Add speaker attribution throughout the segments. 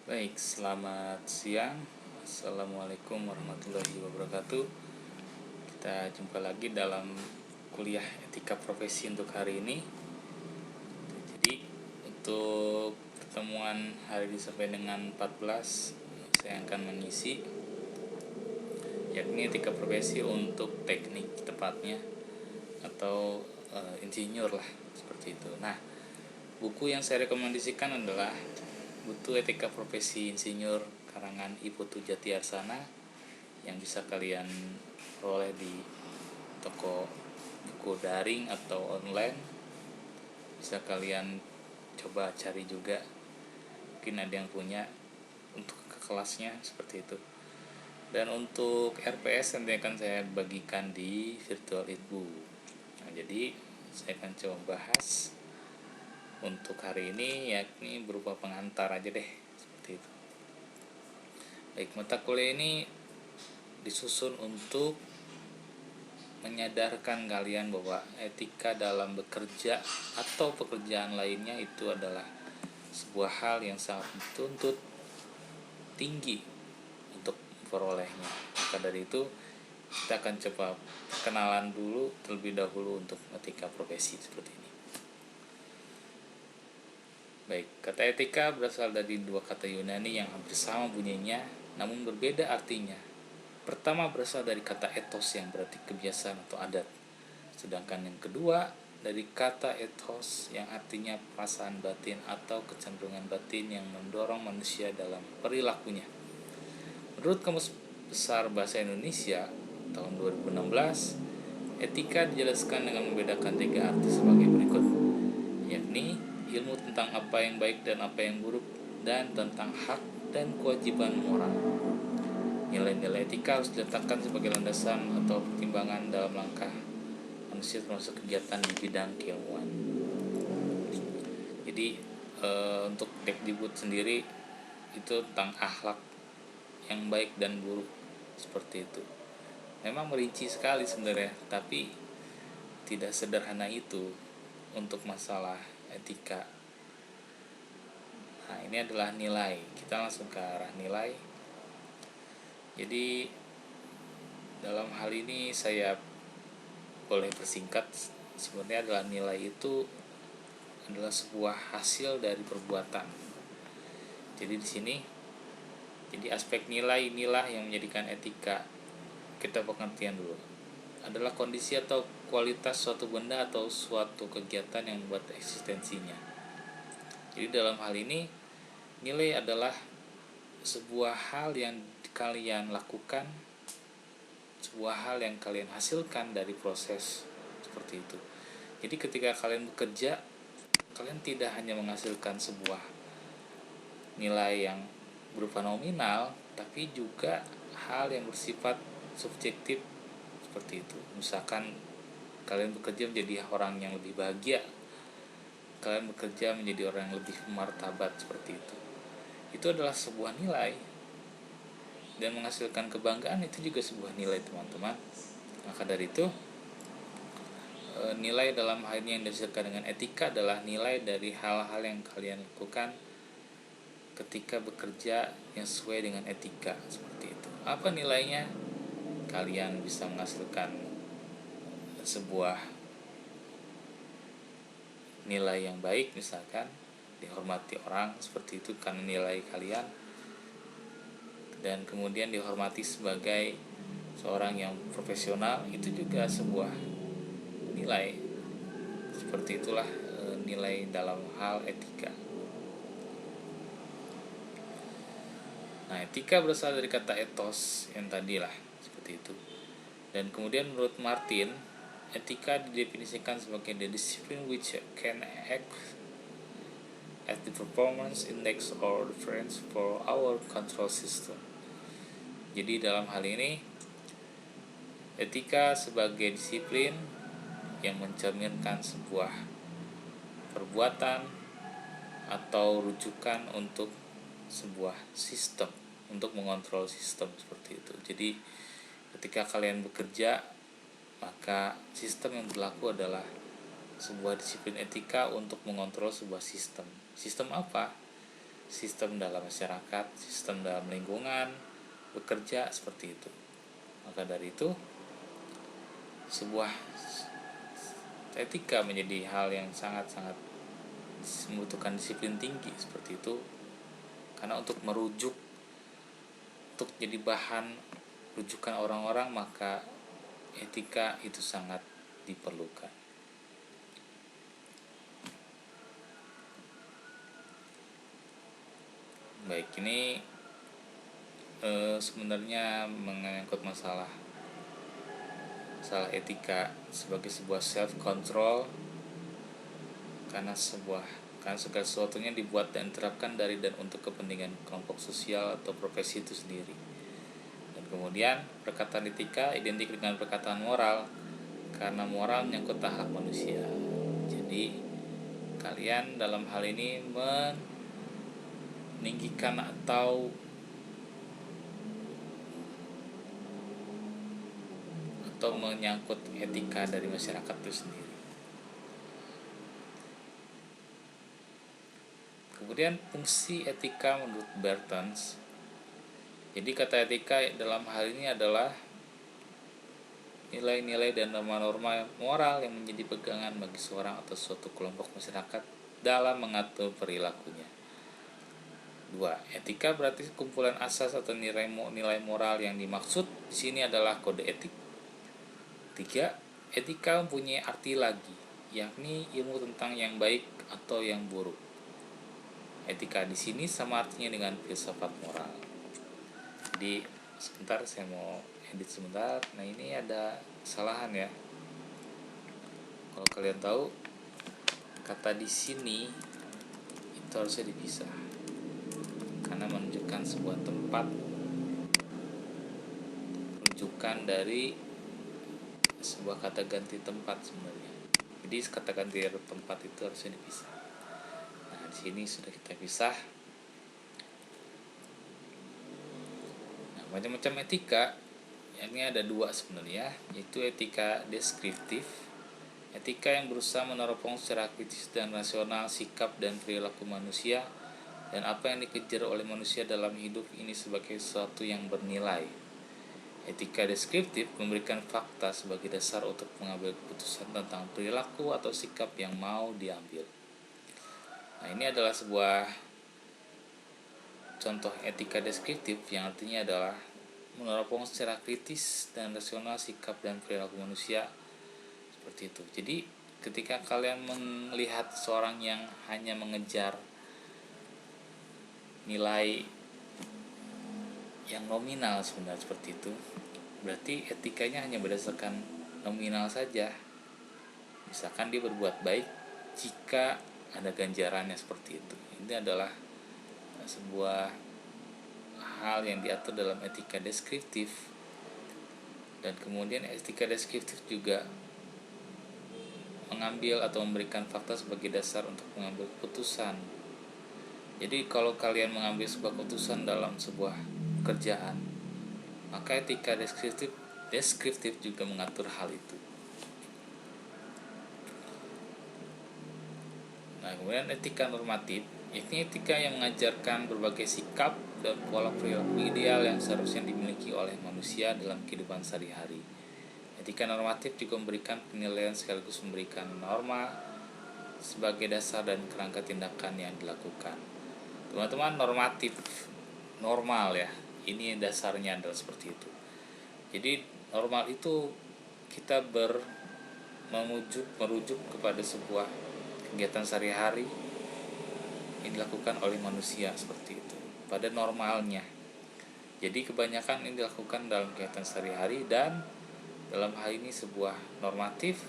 Speaker 1: Baik, selamat siang. Assalamualaikum warahmatullahi wabarakatuh. Kita jumpa lagi dalam kuliah etika profesi untuk hari ini. Jadi, untuk pertemuan hari ini sampai dengan 14, saya akan mengisi yakni etika profesi untuk teknik tepatnya atau insinyur lah, seperti itu. Nah, buku yang saya rekomendasikan adalah buku Etika Profesi Insinyur karangan I. Putu Jatiarsana yang bisa kalian peroleh di toko buku daring atau online. Bisa kalian coba cari juga, mungkin ada yang punya untuk ke kelasnya seperti itu. Dan untuk RPS nanti akan saya bagikan di virtual ibu. Nah, jadi saya akan coba bahas untuk hari ini yakni berupa pengantar aja deh, seperti itu. Baik, mata kuliah ini disusun untuk menyadarkan kalian bahwa etika dalam bekerja atau pekerjaan lainnya itu adalah sebuah hal yang sangat dituntut tinggi untuk memperolehnya. Maka dari itu kita akan coba kenalan dulu terlebih dahulu untuk etika profesi seperti ini. Baik, kata etika berasal dari dua kata Yunani yang hampir sama bunyinya namun berbeda artinya. Pertama berasal dari kata ethos yang berarti kebiasaan atau adat. Sedangkan yang kedua dari kata ethos yang artinya perasaan batin atau kecenderungan batin yang mendorong manusia dalam perilakunya. Menurut Kamus Besar Bahasa Indonesia tahun 2016, etika dijelaskan dengan membedakan tiga arti sebagai berikut, yakni ilmu tentang apa yang baik dan apa yang buruk, dan tentang hak dan kewajiban moral. Nilai-nilai etika harus diletakkan sebagai landasan atau pertimbangan dalam langkah manusia termasuk kegiatan di bidang keilmuan. Jadi untuk Dekdikbud sendiri itu tentang akhlak yang baik dan buruk, seperti itu. Memang merinci sekali sebenarnya, tapi tidak sederhana itu untuk masalah etika. Nah, ini adalah nilai. Kita langsung ke arah nilai. Jadi dalam hal ini saya boleh persingkat, sebenarnya adalah nilai itu adalah sebuah hasil dari perbuatan. Jadi di sini jadi aspek nilai inilah yang menjadikan etika. Kita pengertian dulu. Adalah kondisi atau kualitas suatu benda atau suatu kegiatan yang membuat eksistensinya. Jadi dalam hal ini nilai adalah sebuah hal yang kalian lakukan, sebuah hal yang kalian hasilkan dari proses seperti itu. Jadi ketika kalian bekerja, kalian tidak hanya menghasilkan sebuah nilai yang berupa nominal, tapi juga hal yang bersifat subjektif seperti itu. Misalkan kalian bekerja menjadi orang yang lebih bahagia, kalian bekerja menjadi orang yang lebih martabat, seperti itu. Itu adalah sebuah nilai, dan menghasilkan kebanggaan itu juga sebuah nilai, teman-teman. Maka dari itu nilai dalam hal ini yang dihasilkan dengan etika adalah nilai dari hal-hal yang kalian lakukan ketika bekerja yang sesuai dengan etika, seperti itu. Apa nilainya? Kalian bisa menghasilkan sebuah nilai yang baik, misalkan dihormati orang, seperti itu karena nilai kalian, dan kemudian dihormati sebagai seorang yang profesional, itu juga sebuah nilai. Seperti itulah nilai dalam hal etika. Nah, etika berasal dari kata ethos yang tadilah, seperti itu. Dan kemudian menurut Martin, etika didefinisikan sebagai the discipline which can act as the performance index or reference for our control system. Jadi dalam hal ini etika sebagai disiplin yang mencerminkan sebuah perbuatan atau rujukan untuk sebuah sistem, untuk mengontrol sistem, seperti itu. Jadi ketika kalian bekerja, maka sistem yang berlaku adalah sebuah disiplin etika untuk mengontrol sebuah sistem. Sistem apa? sistem dalam masyarakat, sistem dalam lingkungan, bekerja seperti itu. Maka dari itu sebuah etika menjadi hal yang sangat-sangat membutuhkan disiplin tinggi seperti itu, karena untuk merujuk, untuk jadi bahan rujukan orang-orang, maka etika itu sangat diperlukan. Baik, ini sebenarnya mengangkut masalah etika sebagai sebuah self control, karena segala sesuatunya dibuat dan diterapkan dari dan untuk kepentingan kelompok sosial atau profesi itu sendiri. Dan kemudian perkataan etika identik dengan perkataan moral, karena moral menyangkut hak manusia. Jadi kalian dalam hal ini meninggikan atau menyangkut etika dari masyarakat itu sendiri. Kemudian fungsi etika menurut Bertens. Jadi kata etika dalam hal ini adalah nilai-nilai dan norma-norma moral yang menjadi pegangan bagi seorang atau suatu kelompok masyarakat dalam mengatur perilakunya. 2. Etika berarti kumpulan asas atau nilai moral yang dimaksud di sini adalah kode etik. 3. Etika mempunyai arti lagi, yakni ilmu tentang yang baik atau yang buruk. Etika di sini sama artinya dengan filsafat moral. Jadi sebentar, saya mau edit sebentar. Nah, ini ada kesalahan ya. Kalau kalian tahu, kata di sini itu harusnya dipisah, karena menunjukkan sebuah tempat, rujukan dari sebuah kata ganti tempat sebenarnya. Jadi kata ganti tempat itu harusnya dipisah. Nah, di sini sudah kita pisah. Nah, macam-macam etika, ini ada 2 sebenarnya, yaitu etika deskriptif, etika yang berusaha meneropong secara kritis dan rasional sikap dan perilaku manusia dan apa yang dikejar oleh manusia dalam hidup ini sebagai sesuatu yang bernilai. Etika deskriptif memberikan fakta sebagai dasar untuk mengambil keputusan tentang perilaku atau sikap yang mau diambil. Nah, ini adalah sebuah contoh etika deskriptif yang artinya adalah meneropong secara kritis dan rasional sikap dan perilaku manusia seperti itu. Jadi ketika kalian melihat seorang yang hanya mengejar nilai yang nominal sebenarnya seperti itu, berarti etikanya hanya berdasarkan nominal saja. Misalkan dia berbuat baik jika ada ganjarannya seperti itu. Ini adalah sebuah hal yang diatur dalam etika deskriptif. Dan kemudian etika deskriptif juga mengambil atau memberikan fakta sebagai dasar untuk mengambil keputusan. Jadi kalau kalian mengambil sebuah keputusan dalam sebuah pekerjaan, maka etika deskriptif juga mengatur hal itu. Nah, kemudian etika normatif, yakni etika yang mengajarkan berbagai sikap dan pola perilaku ideal yang seharusnya dimiliki oleh manusia dalam kehidupan sehari-hari. Etika normatif juga memberikan penilaian sekaligus memberikan norma sebagai dasar dan kerangka tindakan yang dilakukan. Teman-teman, normatif, normal ya, ini dasarnya adalah seperti itu. Jadi normal itu kita merujuk kepada sebuah kegiatan sehari-hari yang dilakukan oleh manusia seperti itu, pada normalnya. Jadi kebanyakan ini dilakukan dalam kegiatan sehari-hari, dan dalam hal ini sebuah normatif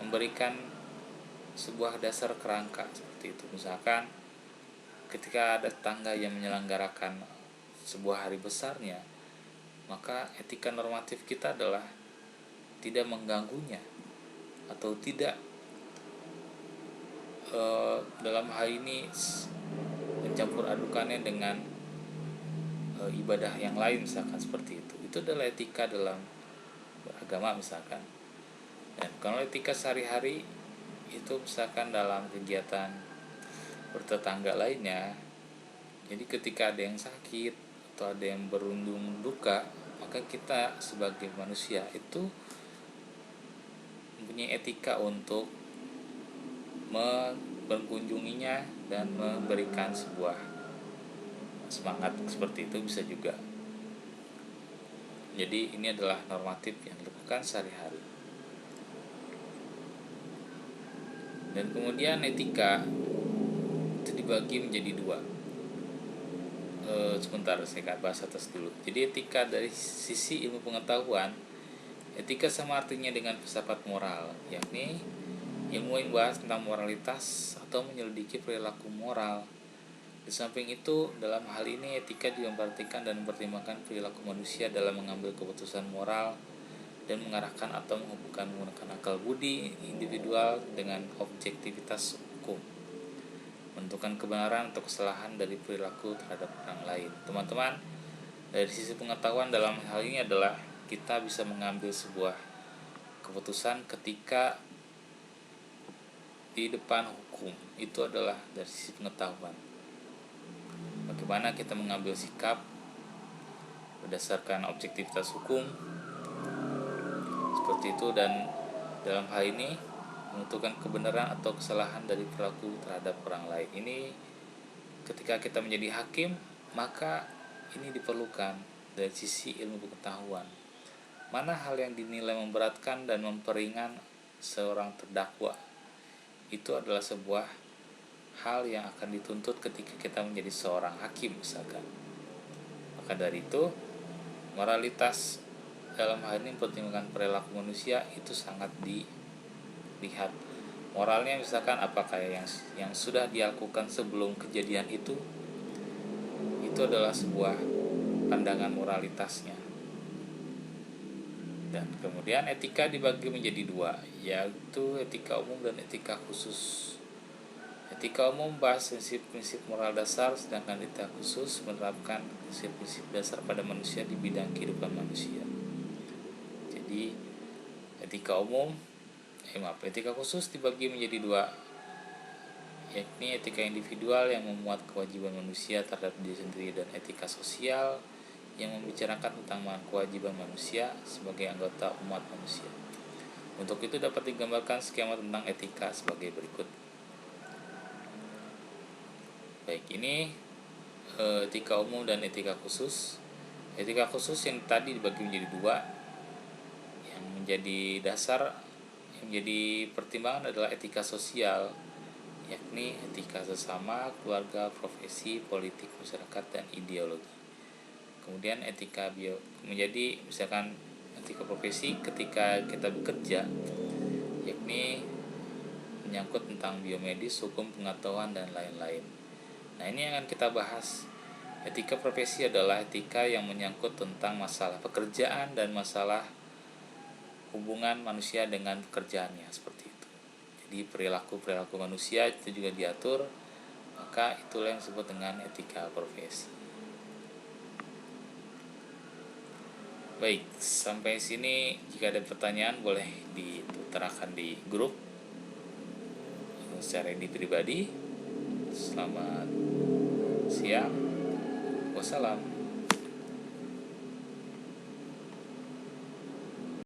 Speaker 1: memberikan sebuah dasar kerangka seperti itu. Misalkan ketika ada tetangga yang menyelenggarakan sebuah hari besarnya, maka etika normatif kita adalah tidak mengganggunya atau tidak dalam hal ini mencampur adukannya dengan ibadah yang lain, misalkan seperti itu. Itu adalah etika dalam beragama misalkan. Dan kalau etika sehari-hari itu misalkan dalam kegiatan bertetangga lainnya, Jadi ketika ada yang sakit atau ada yang berundung duka, maka kita sebagai manusia itu mempunyai etika untuk mengunjunginya dan memberikan sebuah semangat seperti itu bisa juga. Jadi ini adalah normatif yang dilakukan sehari-hari. Dan kemudian etika itu dibagi menjadi dua. Sebentar, saya bahas atas dulu. Jadi etika dari sisi ilmu pengetahuan, etika sama artinya dengan filsafat moral, yakni ilmu yang membahas tentang moralitas atau menyelidiki perilaku moral. Di samping itu, dalam hal ini etika juga memperhatikan dan mempertimbangkan perilaku manusia dalam mengambil keputusan moral dan mengarahkan atau menghubungkan menggunakan akal budi individual dengan objektivitas hukum, menentukan kebenaran atau kesalahan dari perilaku terhadap orang lain. Teman-teman, dari sisi pengetahuan dalam hal ini adalah kita bisa mengambil sebuah keputusan ketika di depan hukum. Itu adalah dari sisi pengetahuan. Bagaimana kita mengambil sikap berdasarkan objektivitas hukum seperti itu, dan dalam hal ini menentukan kebenaran atau kesalahan dari perilaku terhadap orang lain. Ini ketika kita menjadi hakim, maka ini diperlukan dari sisi ilmu pengetahuan. Mana hal yang dinilai memberatkan dan memperingan seorang terdakwa, itu adalah sebuah hal yang akan dituntut ketika kita menjadi seorang hakim misalkan. Maka dari itu, moralitas dalam hal ini mempertimbangkan perilaku manusia itu sangat dilihat. Moralnya misalkan apakah yang sudah dilakukan sebelum kejadian itu adalah sebuah pandangan moralitasnya. Dan kemudian etika dibagi menjadi dua, yaitu etika umum dan etika khusus. Etika umum membahas prinsip-prinsip moral dasar, sedangkan etika khusus menerapkan prinsip-prinsip dasar pada manusia di bidang kehidupan manusia. Jadi etika khusus dibagi menjadi dua, yakni etika individual yang memuat kewajiban manusia terhadap diri sendiri, dan etika sosial yang membicarakan tentang kewajiban manusia sebagai anggota umat manusia. Untuk itu dapat digambarkan skema tentang etika sebagai berikut. Baik, ini etika umum dan etika khusus. Etika khusus yang tadi dibagi menjadi dua, yang menjadi dasar, yang menjadi pertimbangan adalah etika sosial, yakni etika sesama, keluarga, profesi, politik, masyarakat, dan ideologi. Kemudian etika menjadi misalkan etika profesi ketika kita bekerja, yakni menyangkut tentang biomedis, hukum, pengetahuan, dan lain-lain. Nah, ini yang akan kita bahas. Etika profesi adalah etika yang menyangkut tentang masalah pekerjaan dan masalah hubungan manusia dengan pekerjaannya, seperti itu. Jadi perilaku manusia itu juga diatur, maka itulah yang disebut dengan etika profesi. Baik, sampai sini jika ada pertanyaan boleh diutarakan di grup secara pribadi. Selamat siang. Wassalam.